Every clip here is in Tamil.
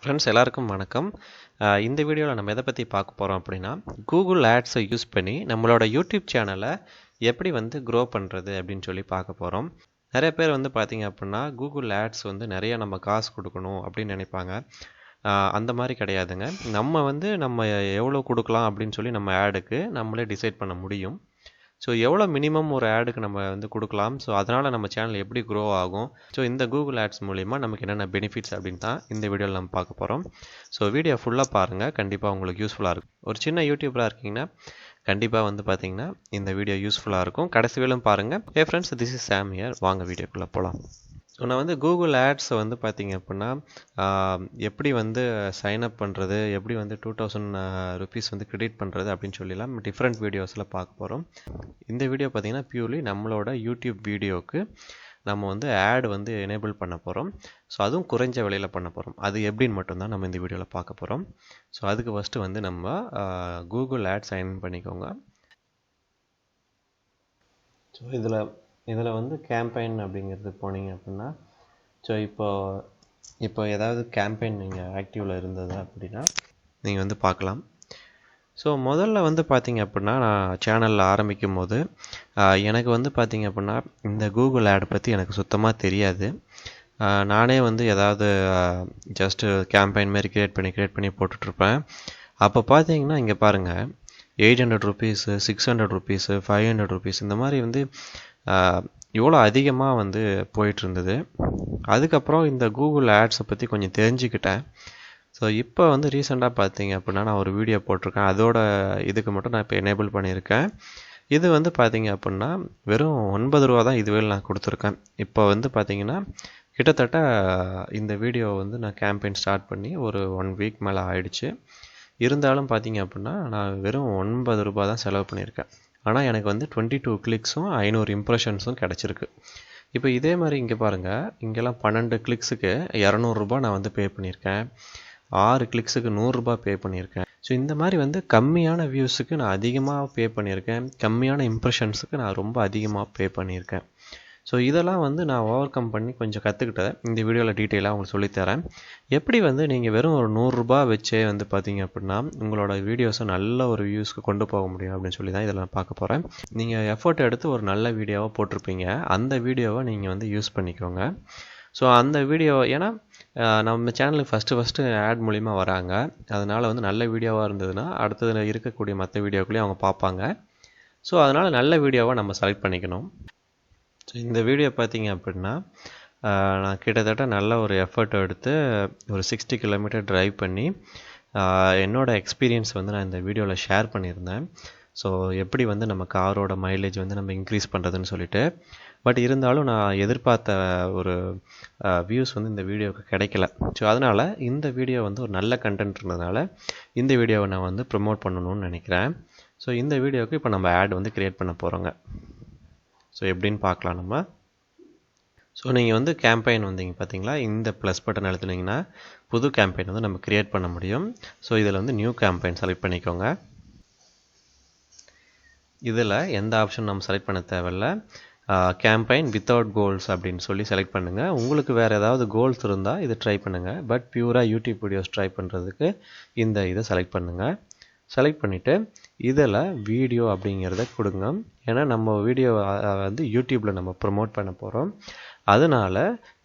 ஃப்ரெண்ட்ஸ் எல்லாருக்கும் வணக்கம். இந்த வீடியோவில் நம்ம எதை பற்றி பார்க்க போகிறோம் அப்படின்னா, கூகுள் ஆட்ஸை யூஸ் பண்ணி நம்மளோட யூடியூப் சேனலை எப்படி வந்து க்ரோ பண்ணுறது அப்படின்னு சொல்லி பார்க்க போகிறோம். நிறைய பேர் வந்து பார்த்தீங்க அப்படின்னா கூகுள் ஆட்ஸ் வந்து நிறைய நம்ம காசு கொடுக்கணும் அப்படின்னு நினைப்பாங்க. அந்த மாதிரி கிடையாதுங்க. நம்ம எவ்வளோ கொடுக்கலாம் அப்படின்னு சொல்லி நம்ம ஆடுக்கு நம்மளே டிசைட் பண்ண முடியும். ஸோ எவ்வளோ மினிமம் ஒரு ஆடுக்கு நம்ம வந்து கொடுக்கலாம், ஸோ அதனால் நம்ம சேனல் எப்படி க்ரோ ஆகும், ஸோ இந்த கூகுள் ஆட்ஸ் மூலிமா நமக்கு என்னென்ன பெனிஃபிட்ஸ் அப்படின்னு தான் இந்த வீடியோவில் நம்ம பார்க்க போகிறோம். ஸோ வீடியோ ஃபுல்லாக பாருங்கள், கண்டிப்பாக உங்களுக்கு யூஸ்ஃபுல்லாக இருக்கும். ஒரு சின்ன யூடியூபராக இருக்கீங்கன்னா கண்டிப்பாக வந்து பார்த்தீங்கன்னா இந்த வீடியோ யூஸ்ஃபுல்லாக இருக்கும். கடைசி வேலும் பாருங்கள். Hey friends, this is Sam here. வாங்க வீடியோக்குள்ளே போகலாம். ஸோ நான் வந்து கூகுள் ஆட்ஸை வந்து பார்த்தீங்க அப்படின்னா எப்படி வந்து சைன் அப் பண்ணுறது, எப்படி வந்து 2000 ருபீஸ் வந்து கிரெடிட் பண்ணுறது அப்படின்னு சொல்லிலாம் டிஃப்ரெண்ட் வீடியோஸில் பார்க்க போகிறோம். இந்த வீடியோ பார்த்தீங்கன்னா பியூர்லி நம்மளோட யூடியூப் வீடியோவுக்கு நம்ம வந்து ஆட் வந்து எனேபிள் பண்ண போகிறோம். ஸோ அதுவும் குறைஞ்ச விலையில் பண்ண போகிறோம். அது எப்படின்னு மட்டும்தான் நம்ம இந்த வீடியோவில் பார்க்க போகிறோம். ஸோ அதுக்கு ஃபஸ்ட்டு வந்து நம்ம கூகுள் ஆட் சைன் இன் பண்ணிக்கோங்க. ஸோ இதில் வந்து கேம்பெயின் அப்படிங்கிறது போனீங்க அப்படின்னா, ஸோ இப்போ ஏதாவது கேம்பெயின் நீங்கள் ஆக்டிவில் இருந்தது அப்படின்னா நீங்கள் வந்து பார்க்கலாம். ஸோ முதல்ல வந்து பார்த்தீங்க அப்படின்னா, நான் சேனலில் ஆரம்பிக்கும் போது எனக்கு வந்து பார்த்தீங்க அப்படின்னா இந்த கூகுள் ஆட் பற்றி எனக்கு சுத்தமாக தெரியாது. நானே வந்து ஏதாவது ஜஸ்ட்டு கேம்பெயின் மாரி க்ரியேட் பண்ணி போட்டுட்ருப்பேன். அப்போ பார்த்தீங்கன்னா இங்கே பாருங்கள், 800 ருபீஸு, 600 ருபீஸு, 500 ருபீஸ் இந்த மாதிரி வந்து இவ்வளோ அதிகமாக வந்து போயிட்டுருந்தது. அதுக்கப்புறம் இந்த கூகுள் ஆட்ஸை பற்றி கொஞ்சம் தெரிஞ்சுக்கிட்டேன். ஸோ இப்போ வந்து ரீசெண்டாக பார்த்தீங்க அப்படின்னா நான் ஒரு வீடியோ போட்டிருக்கேன். அதோட இதுக்கு மட்டும் நான் இப்போ எனேபிள் பண்ணியிருக்கேன். இது வந்து பார்த்தீங்க அப்படின்னா வெறும் 9 ரூபா தான் இதுவே நான் கொடுத்துருக்கேன். இப்போ வந்து பார்த்தீங்கன்னா கிட்டத்தட்ட இந்த வீடியோ வந்து நான் கேம்பெயின் ஸ்டார்ட் பண்ணி ஒரு 1 வீக் மேலே ஆயிடுச்சு. இருந்தாலும் பார்த்தீங்க அப்படின்னா நான் வெறும் 9 ரூபா தான் செலவு பண்ணியிருக்கேன். ஆனால் எனக்கு வந்து 22 கிளிக்ஸும் 500 இம்ப்ரெஷன்ஸும் கிடச்சிருக்கு. இப்போ இதே மாதிரி இங்கே பாருங்கள், இங்கெல்லாம் 12 கிளிக்ஸுக்கு 200 ரூபா நான் வந்து பே பண்ணியிருக்கேன். 6 கிளிக்ஸுக்கு 100 ரூபா பே பண்ணியிருக்கேன். ஸோ இந்த மாதிரி வந்து கம்மியான வியூஸுக்கு நான் அதிகமாக பே பண்ணியிருக்கேன். கம்மியான இம்ப்ரெஷன்ஸுக்கு நான் ரொம்ப அதிகமாக பே பண்ணியிருக்கேன். ஸோ இதெல்லாம் வந்து நான் ஓவர் கம் பண்ணி கொஞ்சம் கற்றுக்கிட்டேன். இந்த வீடியோவில் டீட்டெயிலாக உங்களுக்கு சொல்லித்தரேன். எப்படி வந்து நீங்கள் வெறும் ஒரு 100 ரூபா வச்சே வந்து பார்த்தீங்க அப்படின்னா உங்களோட வீடியோஸை நல்ல ஒரு வியூஸ்க்கு கொண்டு போக முடியும் அப்படின்னு சொல்லி தான் இதில் நான் பார்க்க போகிறேன். நீங்கள் எஃபோர்ட் எடுத்து ஒரு நல்ல வீடியோவை போட்டிருப்பீங்க. அந்த வீடியோவை நீங்கள் வந்து யூஸ் பண்ணிக்கோங்க. ஸோ அந்த வீடியோ ஏன்னா நம்ம சேனலுக்கு ஃபஸ்ட்டு ஆட் மூலிமா வராங்க. அதனால் வந்து நல்ல வீடியோவாக இருந்ததுன்னா அடுத்ததில் இருக்கக்கூடிய மற்ற வீடியோக்குள்ளேயும் அவங்க பார்ப்பாங்க. ஸோ அதனால் நல்ல வீடியோவை நம்ம செலக்ட் பண்ணிக்கணும். ஸோ இந்த வீடியோ பார்த்தீங்க அப்படின்னா நான் கிட்டத்தட்ட நல்ல ஒரு எஃபர்ட் எடுத்து ஒரு 60 கிலோமீட்டர் ட்ரைவ் பண்ணி என்னோடய எக்ஸ்பீரியன்ஸ் வந்து நான் இந்த வீடியோவில் ஷேர் பண்ணியிருந்தேன். ஸோ எப்படி வந்து நம்ம காரோட மைலேஜ் வந்து நம்ம இன்க்ரீஸ் பண்ணுறதுன்னு சொல்லிட்டு. பட் இருந்தாலும் நான் எதிர்பார்த்த ஒரு வியூஸ் வந்து இந்த வீடியோவுக்கு கிடைக்கல. ஸோ அதனால் இந்த வீடியோ வந்து ஒரு நல்ல கண்டென்ட் இருந்ததுனால இந்த வீடியோவை நான் வந்து ப்ரமோட் பண்ணணும்னு நினைக்கிறேன். ஸோ இந்த வீடியோவுக்கு இப்போ நம்ம ஆட் வந்து க்ரியேட் பண்ண போகிறோங்க. ஸோ எப்படின்னு பார்க்கலாம் நம்ம. ஸோ நீங்கள் வந்து கேம்பெயின் வந்தீங்க பார்த்தீங்களா, இந்த ப்ளஸ் பட்டன் அழுத்துனீங்கன்னா புது கேம்பெயின் வந்து நம்ம க்ரியேட் பண்ண முடியும். ஸோ இதில் வந்து நியூ கேம்பெயின் செலக்ட் பண்ணிக்கோங்க. இதில் எந்த ஆப்ஷன் நம்ம செலக்ட் பண்ண தேவையில்லை. கேம்பெயின் வித்தவுட் கோல்ஸ் அப்படின்னு சொல்லி செலக்ட் பண்ணுங்கள். உங்களுக்கு வேறு ஏதாவது கோல்ஸ் இருந்தால் இதை ட்ரை பண்ணுங்கள். பட் பியூராக யூடியூப் வீடியோஸ் ட்ரை பண்ணுறதுக்கு இந்த இதை செலக்ட் பண்ணுங்கள். செலக்ட் பண்ணிவிட்டு இதில் வீடியோ அப்படிங்கிறத கொடுங்க. ஏன்னா நம்ம வீடியோ வந்து யூடியூப்பில் நம்ம ப்ரமோட் பண்ண போகிறோம். அதனால்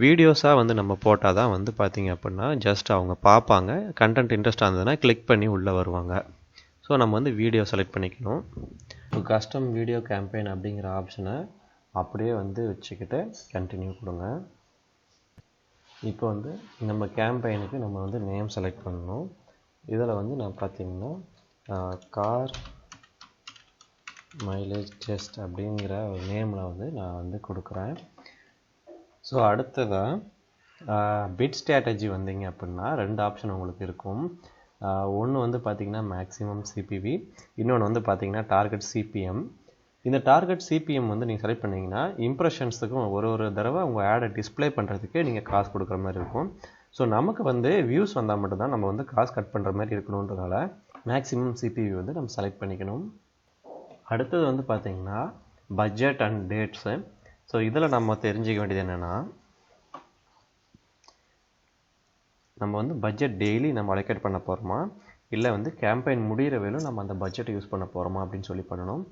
வீடியோஸாக வந்து நம்ம போட்டால் தான் வந்து பார்த்திங்க அப்படின்னா ஜஸ்ட் அவங்க பார்ப்பாங்க. கண்டென்ட் இன்ட்ரெஸ்டாக இருந்ததுன்னா கிளிக் பண்ணி உள்ளே வருவாங்க. ஸோ நம்ம வந்து வீடியோ செலக்ட் பண்ணிக்கணும். கஸ்டம் வீடியோ கேம்பெயின் அப்படிங்கிற ஆப்ஷனை அப்படியே வந்து வச்சுக்கிட்டு கண்டினியூ கொடுங்க. இப்போ வந்து நம்ம கேம்பெயினுக்கு நம்ம வந்து நேம் செலக்ட் பண்ணணும். இதில் வந்து நான் பார்த்திங்கன்னா கார் மைலேஜ் டெஸ்ட் அப்படிங்கிற ஒரு நேமில் வந்து நான் வந்து கொடுக்குறேன். ஸோ அடுத்ததாக பிட் ஸ்ட்ராட்டஜி வந்தீங்க அப்படின்னா 2 ஆப்ஷன் உங்களுக்கு இருக்கும். ஒன்று வந்து பார்த்திங்கன்னா மேக்ஸிமம் சிபிவி, இன்னொன்று வந்து பார்த்திங்கன்னா டார்கெட் சிபிஎம். இந்த டார்கெட் சிபிஎம் வந்து நீங்கள் செலக்ட் பண்ணிங்கன்னா இம்ப்ரெஷன்ஸுக்கும் ஒரு தடவை உங்கள் ஆடை டிஸ்பிளே பண்ணுறதுக்கு நீங்கள் காசு கொடுக்குற மாதிரி இருக்கும். ஸோ நமக்கு வந்து வியூஸ் வந்தால் மட்டும்தான் நம்ம வந்து காசு கட் பண்ணுற மாதிரி இருக்கணுன்றதால மேக்ஸிமம் சிபிவி வந்து நம்ம செலக்ட் பண்ணிக்கணும். அடுத்தது வந்து பார்த்திங்கன்னா பட்ஜெட் அண்ட் டேட்ஸு. ஸோ இதில் நம்ம தெரிஞ்சிக்க வேண்டியது என்னென்னா, நம்ம வந்து பட்ஜெட் டெய்லி நம்ம அலோகேட் பண்ண போகிறோமா, இல்லை வந்து கேம்பெயின் முடிகிற வேலும் நம்ம அந்த பட்ஜெட்டை யூஸ் பண்ண போகிறோமா அப்படின்னு சொல்லி பண்ணணும்.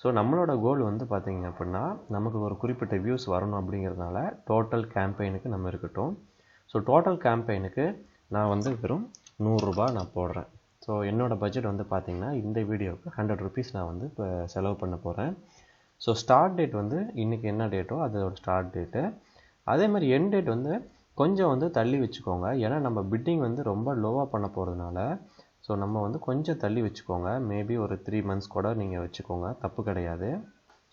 ஸோ நம்மளோட கோல் வந்து பார்த்திங்க அப்படின்னா நமக்கு ஒரு குறிப்பிட்ட வியூஸ் வரணும் அப்படிங்கிறதுனால டோட்டல் கேம்பெயினுக்கு நம்ம இருக்கட்டும். ஸோ டோட்டல் கேம்பெயினுக்கு நான் வந்து வெறும் 100 ரூபா நான் போடுறேன். ஸோ என்னோடய பட்ஜெட் வந்து பார்த்திங்கன்னா இந்த வீடியோவுக்கு 100 ருபீஸ் நான் வந்து இப்போ செலவு பண்ண போகிறேன். ஸோ ஸ்டார்ட் டேட் வந்து இன்றைக்கி என்ன டேட்டோ அதோட ஸ்டார்ட் டேட்டு, அதே மாதிரி எண்ட் டேட் வந்து கொஞ்சம் வந்து தள்ளி வச்சுக்கோங்க. ஏன்னா நம்ம பிட்டிங் வந்து ரொம்ப லோவாக பண்ண போகிறதுனால ஸோ நம்ம வந்து கொஞ்சம் தள்ளி வச்சுக்கோங்க. மேபி ஒரு 3 மந்த்ஸ் கூட நீங்கள் வச்சுக்கோங்க, தப்பு கிடையாது.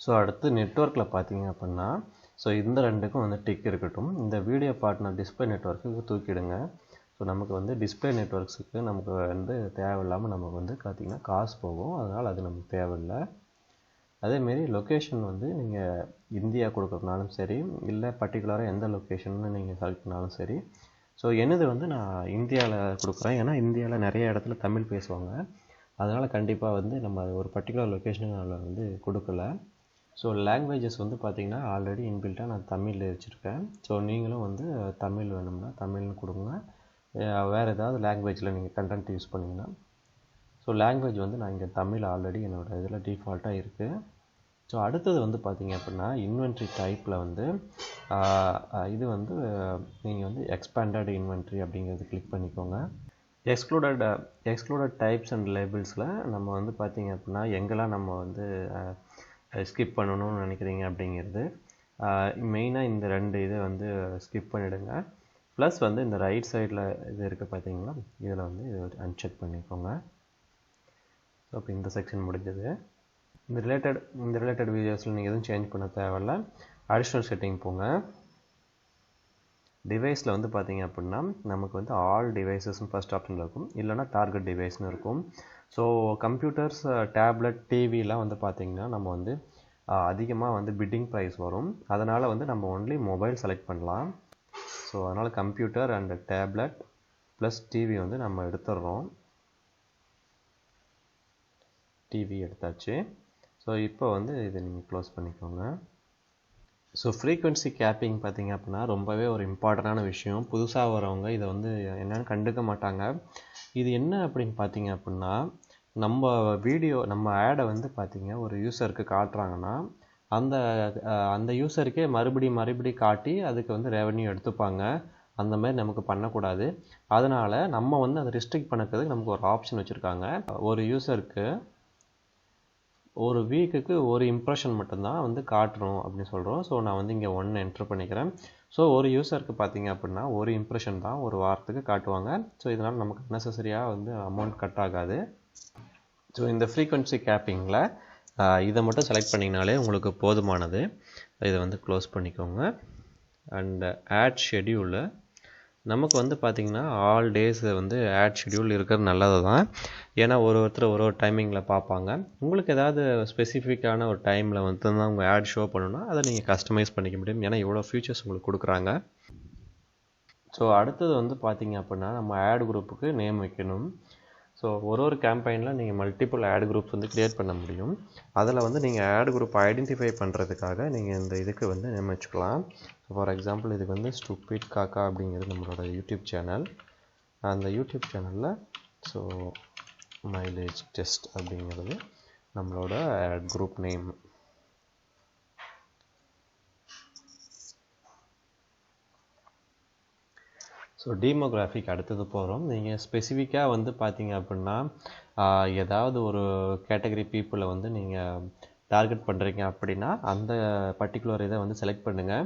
ஸோ அடுத்து நெட்வொர்க்கில் பார்த்தீங்க அப்படின்னா ஸோ இந்த ரெண்டுக்கும் வந்து டிக் இருக்கட்டும். இந்த வீடியோ பார்ட்னர் டிஸ்பிளே நெட்வொர்க்குக்கு தூக்கிடுங்க. ஸோ நமக்கு வந்து டிஸ்பிளே நெட்வொர்க்ஸுக்கு நமக்கு வந்து தேவையில்லாமல் நமக்கு வந்து பார்த்திங்கன்னா காசு போகும், அதனால் அது நமக்கு தேவையில்லை. அதேமாரி லொக்கேஷன் வந்து நீங்கள் இந்தியா கொடுக்குறதுனாலும் சரி, இல்லை பர்டிகுலராக எந்த லொக்கேஷன்னு நீங்கள் செலக்ட் பண்ணாலும் சரி. ஸோ என்னது வந்து நான் இந்தியாவில் கொடுக்குறேன், ஏன்னா இந்தியாவில் நிறைய இடத்துல தமிழ் பேசுவாங்க, அதனால் கண்டிப்பாக வந்து நம்ம ஒரு பர்டிகுலர் லொக்கேஷனுக்கு நான் வந்து கொடுக்கல. ஸோ லாங்குவேஜஸ் வந்து பார்த்திங்கன்னா ஆல்ரெடி இன்பில்ட்டாக நான் தமிழில் வச்சுருக்கேன். ஸோ நீங்களும் வந்து தமிழ் வேணும்னா தமிழ்னு கொடுங்க. வேறு ஏதாவது லாங்குவேஜில் நீங்கள் கண்டென்ட் யூஸ் பண்ணிங்கன்னா ஸோ லாங்குவேஜ் வந்து நான் இங்கே தமிழ் ஆல்ரெடி என்னோடய இதில் டிஃபால்ட்டாக இருக்குது. ஸோ அடுத்தது வந்து பார்த்திங்க அப்படின்னா இன்வென்ட்ரி டைப்பில் வந்து இது வந்து நீங்கள் வந்து எக்ஸ்பேண்டட் இன்வென்ட்ரி அப்படிங்கிறது கிளிக் பண்ணிக்கோங்க. எக்ஸ்க்ளூடட் டைப்ஸ் அண்ட் லேபிள்ஸில் நம்ம வந்து பார்த்திங்க அப்படின்னா எங்கெல்லாம் நம்ம வந்து ஸ்கிப் பண்ணணும்னு நினைக்கிறீங்க அப்படிங்கிறது மெயினாக இந்த 2 இதை வந்து ஸ்கிப் பண்ணிவிடுங்க. ப்ளஸ் வந்து இந்த ரைட் சைடில் இது இருக்குது பார்த்தீங்களா, இதில் வந்து இதை அன்செக் பண்ணிக்கோங்க. ஸோ இப்போ இந்த செக்ஷன் முடிஞ்சது. இந்த ரிலேட்டட் வீடியோஸில் நீங்கள் எதுவும் சேஞ்ச் பண்ண தேவையில்ல. அடிஷ்னல் செட்டிங் போங்க. டிவைஸில் வந்து பார்த்திங்க அப்படின்னா நமக்கு வந்து ஆல் டிவைசஸ்னு ஃபஸ்ட் ஆப்ஷனில் இருக்கும், இல்லைனா டார்கெட் டிவைஸ்னு இருக்கும். ஸோ கம்ப்யூட்டர்ஸ், டேப்லெட், டிவிலாம் வந்து பார்த்திங்கன்னா நம்ம வந்து அதிகமாக வந்து பிட்டிங் ப்ரைஸ் வரும், அதனால் வந்து நம்ம ஒன்லி மொபைல் செலக்ட் பண்ணலாம். ஸோ அதனால் computer and tablet plus TV வந்து நம்ம எடுத்துடுறோம். டிவி எடுத்தாச்சு. ஸோ இப்போ வந்து இதை நீங்கள் க்ளோஸ் பண்ணிக்கோங்க. ஸோ ஃப்ரீக்வன்சி கேப்பிங் பார்த்திங்க அப்படின்னா ரொம்பவே ஒரு இம்பார்ட்டண்டான விஷயம். புதுசாக வரவங்க இதை வந்து என்னென்னு கண்டுக்க மாட்டாங்க. இது என்ன அப்படின்னு பார்த்தீங்க அப்படின்னா நம்ம ஆடை வந்து பார்த்திங்க ஒரு யூஸருக்கு காட்டுறாங்கன்னா அந்த யூஸருக்கே மறுபடி காட்டி அதுக்கு வந்து ரெவன்யூ எடுத்துப்பாங்க. அந்த மாதிரி நமக்கு பண்ணக்கூடாது. அதனால் நம்ம வந்து அதை ரெஸ்ட்ரிக்ட் பண்ணுறதுக்கு நமக்கு ஒரு ஆப்ஷன் வச்சுருக்காங்க. ஒரு யூஸருக்கு ஒரு வீக்குக்கு ஒரு இம்ப்ரெஷன் மட்டும்தான் வந்து காட்டணும் அப்படின்னு சொல்கிறோம். ஸோ நான் வந்து இங்கே 1 என்ட்ரு பண்ணிக்கிறேன். ஸோ ஒரு யூஸருக்கு பார்த்திங்க அப்படின்னா ஒரு இம்ப்ரெஷன் தான் ஒரு வாரத்துக்கு காட்டுவாங்க. ஸோ இதனால் நமக்கு நெசசரியாக வந்து அமௌண்ட் கட் ஆகாது. ஸோ இந்த ஃப்ரீக்வன்சி கேப்பிங்கில் இதை மட்டும் செலக்ட் பண்ணிங்கனாலே உங்களுக்கு போதுமானது. இதை வந்து க்ளோஸ் பண்ணிக்கோங்க. அண்ட் ஆட் ஷெடியூலில் நமக்கு வந்து பார்த்திங்கன்னா ஆல் டேஸ் வந்து ஆட் ஷெடியூல் இருக்கிறது நல்லது தான். ஏன்னா ஒருத்தர் ஒரு டைமிங்கில் பார்ப்பாங்க. உங்களுக்கு ஏதாவது ஸ்பெசிஃபிக்கான ஒரு டைமில் வந்து தான் உங்கள் ஆட் ஷோ பண்ணணும்னா அதை நீங்கள் கஸ்டமைஸ் பண்ணிக்க முடியும். ஏன்னா இவ்வளோ ஃபியூச்சர்ஸ் உங்களுக்கு கொடுக்குறாங்க. ஸோ அடுத்தது வந்து பார்த்திங்க அப்படின்னா நம்ம ஆட் குரூப்புக்கு நேம் வைக்கணும். ஸோ ஒரு கேம்பெயினில் நீங்கள் மல்டிபிள் ஆட் குரூப்ஸ் வந்து க்ரியேட் பண்ண முடியும். அதில் வந்து நீங்கள் ஆட் குரூப் ஐடென்டிஃபை பண்ணுறதுக்காக நீங்கள் இந்த இதுக்கு வந்து நேம் வச்சுக்கலாம். ஃபார் எக்ஸாம்பிள் இதுக்கு வந்து ஸ்டூபிட் காக்கா அப்படிங்கிறது நம்மளோட யூடியூப் சேனல். அந்த யூடியூப் சேனலில் ஸோ மைலேஜ் டெஸ்ட் அப்படிங்கிறது நம்மளோட ஆட் குரூப் நேம். ஸோ டீமோகிராஃபிக் அடுத்தது போகிறோம். நீங்கள் ஸ்பெசிஃபிக்காக வந்து பார்த்தீங்க அப்படின்னா ஏதாவது ஒரு கேட்டகரி பீப்புளை வந்து நீங்கள் டார்கெட் பண்ணுறீங்க அப்படின்னா அந்த பர்டிகுலர் இதை வந்து செலக்ட் பண்ணுங்கள்.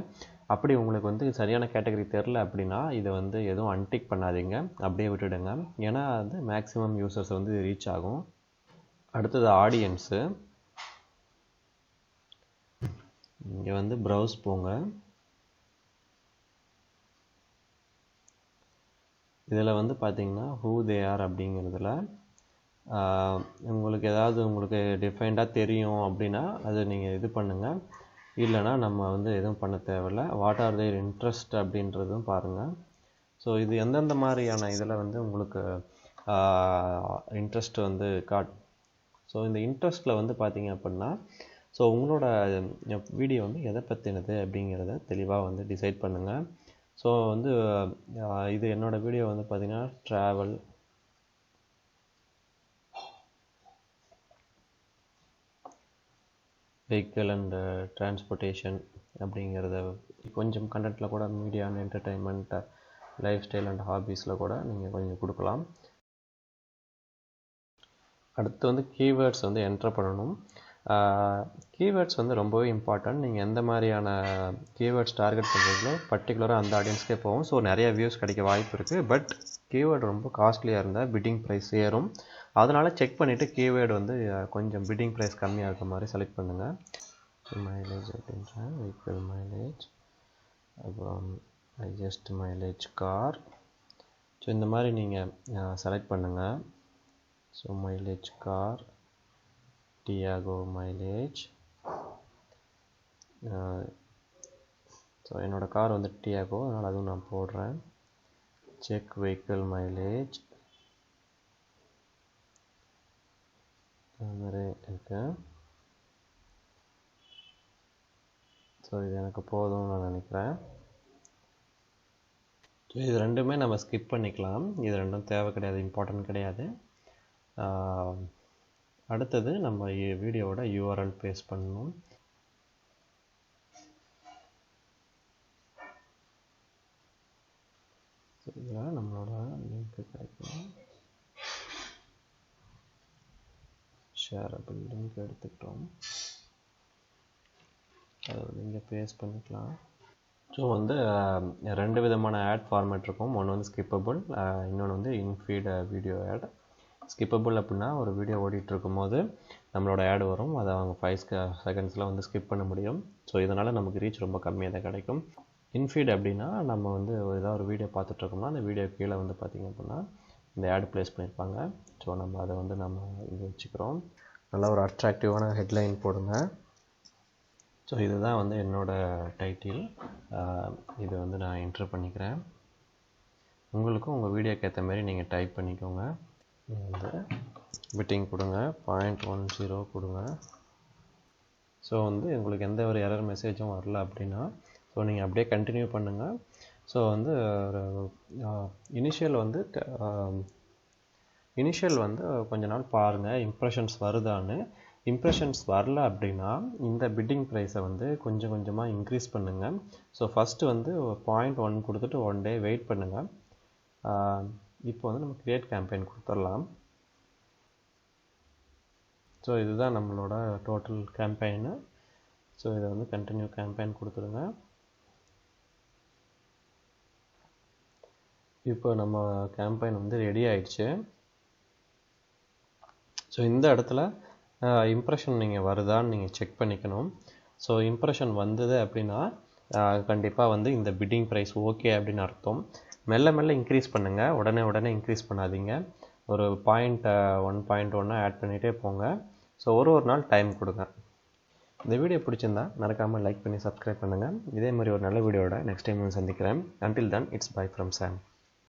அப்படி உங்களுக்கு வந்து சரியான கேட்டகரி தெரில அப்படின்னா இதை வந்து எதுவும் அன்டிக் பண்ணாதீங்க, அப்படியே விட்டுடுங்க. ஏன்னா அது மேக்ஸிமம் யூசர்ஸ் வந்து ரீச் ஆகும். அடுத்தது ஆடியன்ஸு. இங்கே வந்து ப்ரௌஸ் போங்க. இதில் வந்து பார்த்திங்கன்னா ஹூ தே ஆர் அப்படிங்கிறதுல உங்களுக்கு ஏதாவது உங்களுக்கு டிஃபைன்டாக தெரியும் அப்படின்னா அது நீங்கள் இது பண்ணுங்கள். இல்லைனா நம்ம வந்து எதுவும் பண்ண தேவையில்லை. வாட் ஆர் தேர் இன்ட்ரெஸ்ட் அப்படின்றதும் பாருங்கள். ஸோ இது எந்தெந்த மாதிரியான இதில் வந்து உங்களுக்கு இன்ட்ரெஸ்ட் வந்து ஸோ இந்த இன்ட்ரெஸ்ட்டில் வந்து பார்த்திங்க அப்படின்னா ஸோ உங்களோட வீடியோ வந்து எதை பற்றினது அப்படிங்கிறத தெளிவாக வந்து டிசைட் பண்ணுங்கள். ஸோ வந்து இது என்னோட வீடியோ வந்து பார்த்தீங்கன்னா ட்ராவல், வெஹிக்கிள் அண்ட் டிரான்ஸ்போர்ட்டேஷன் அப்படிங்கிறத கொஞ்சம் கண்டென்ட்டில் கூட media and entertainment, life style and ஹாபீஸில் கூட நீங்கள் கொஞ்சம் கொடுக்கலாம். அடுத்து வந்து கீவேர்ட்ஸ் வந்து என்டர் பண்ணணும். கீவேர்ட்ஸ் வந்து ரொம்பவே இம்பார்ட்டன்ட். நீங்கள் எந்த மாதிரியான கீவேர்ட்ஸ் டார்கெட் பண்ணுறீங்களோ பர்டிகுலராக அந்த ஆடியன்ஸ்க்கே போகும். ஸோ நிறைய வியூஸ் கிடைக்க வாய்ப்பு இருக்குது. பட் கீவேர்டு ரொம்ப காஸ்ட்லியாக இருந்தால் பிட்டிங் ப்ரைஸ் ஏறும். அதனால் செக் பண்ணிவிட்டு கீவேர்டு வந்து கொஞ்சம் பிட்டிங் ப்ரைஸ் கம்மியாக இருக்க மாதிரி செலக்ட் பண்ணுங்கள். மைலேஜ் அப்படின்றேன், வெஹிக்கிள் மைலேஜ், அப்புறம் ஹையஸ்ட் மைலேஜ் கார். ஸோ இந்த மாதிரி நீங்கள் செலக்ட் பண்ணுங்கள். So mileage car, Tiago mileage. So என்னோடய கார் வந்து டியாகோ, அதனால் அதுவும் நான் போடுறேன். செக் வெஹிக்கிள் மைலேஜ், அது மாதிரி இருக்கு. ஸோ இது எனக்கு போதும்னு நான் நினைக்கிறேன். ஸோ இது ரெண்டுமே நம்ம ஸ்கிப் பண்ணிக்கலாம். இது ரெண்டும் தேவை கிடையாது, இம்பார்ட்டன்ட் கிடையாது. அடுத்தது நம்ம வீடியோவோட யூஆர்எல் பேஸ்ட் பண்ணணும். ஸோ இதில் நம்மளோட லிங்க் கிடைக்கும். ஷேரபிள் லிங்க் எடுத்துக்கிட்டோம், அதை வந்து இங்கே பேஸ்ட் பண்ணிக்கலாம். ஸோ வந்து ரெண்டு விதமான ஆட் ஃபார்மேட் இருக்கும். ஒன்று வந்து ஸ்கிப்பபிள், இன்னொன்று வந்து இன்ஃபீட் வீடியோ ஆட். ஸ்கிப்பபிள் அப்படின்னா ஒரு வீடியோ ஓடிட்டுருக்கும் போது நம்மளோட ஆட் வரும், அதை அவங்க 5 செகண்ட்ஸில் வந்து ஸ்கிப் பண்ண முடியும். ஸோ இதனால் நமக்கு ரீச் ரொம்ப கம்மியாக தான் கிடைக்கும். இன்ஃபீட் அப்படின்னா நம்ம வந்து ஏதாவது ஒரு வீடியோ பார்த்துட்ருக்கோம்னா அந்த வீடியோ கீழே வந்து பார்த்திங்க அப்படின்னா இந்த ஆட் ப்ளேஸ் பண்ணியிருப்பாங்க. ஸோ நம்ம அதை வந்து நம்ம இங்கே வச்சுக்கிறோம். நல்லா ஒரு அட்ராக்டிவான ஹெட்லைன் போடுங்க. ஸோ இதுதான் வந்து என்னோடய டைட்டில். இதை வந்து நான் என்ட்ரு பண்ணிக்கிறேன். உங்களுக்கும் உங்கள் வீடியோக்கு ஏற்ற மாதிரி நீங்கள் டைப் பண்ணிக்கோங்க. வந்து பிட்டிங் கொடுங்க, 0.10 கொடுங்க. ஸோ வந்து உங்களுக்கு எந்த ஒரு எரர் மெசேஜும் வரல அப்படின்னா ஸோ நீங்கள் அப்படியே கண்டினியூ பண்ணுங்கள். ஸோ வந்து இனிஷியல் வந்து கொஞ்ச நாள் பாருங்கள் இம்ப்ரெஷன்ஸ் வருதான்னு. இம்ப்ரெஷன்ஸ் வரல அப்படின்னா இந்த பிட்டிங் ப்ரைஸை வந்து கொஞ்சம் கொஞ்சமாக இன்க்ரீஸ் பண்ணுங்கள். ஸோ ஃபஸ்ட்டு வந்து 0.1 கொடுத்துட்டு 1 டே வெயிட் பண்ணுங்கள். இப்போ வந்து நம்ம கிரியேட் கேம்பெயின் கொடுத்துடலாம். ஸோ இதுதான் நம்மளோட டோட்டல் கேம்பெயின். ஸோ இதை வந்து கண்டினியூ கேம்பெயின் கொடுத்துருங்க. இப்போ நம்ம கேம்பெயின் வந்து ரெடி ஆயிடுச்சு. ஸோ இந்த இடத்துல இம்ப்ரெஷன் நீங்கள் வருதான்னு நீங்கள் செக் பண்ணிக்கணும். ஸோ இம்ப்ரெஷன் வந்தது அப்படின்னா கண்டிப்பாக வந்து இந்த பிட்டிங் ப்ரைஸ் ஓகே அப்படின்னு அர்த்தம். மெல்ல மெல்ல இன்க்ரீஸ் பண்ணுங்கள், உடனே இன்க்ரீஸ் பண்ணாதீங்க. ஒரு 0.1 ஆட் பண்ணிகிட்டே போங்க. ஸோ ஒரு நாள் டைம் கொடுங்க. இந்த வீடியோ பிடிச்சிருந்தா மறக்காமல் லைக் பண்ணி சப்ஸ்கிரைப் பண்ணுங்கள். இதே மாதிரி ஒரு நல்ல வீடியோட நெக்ஸ்ட் டைம் சந்திக்கிறேன். Until then, it's bye from Sam.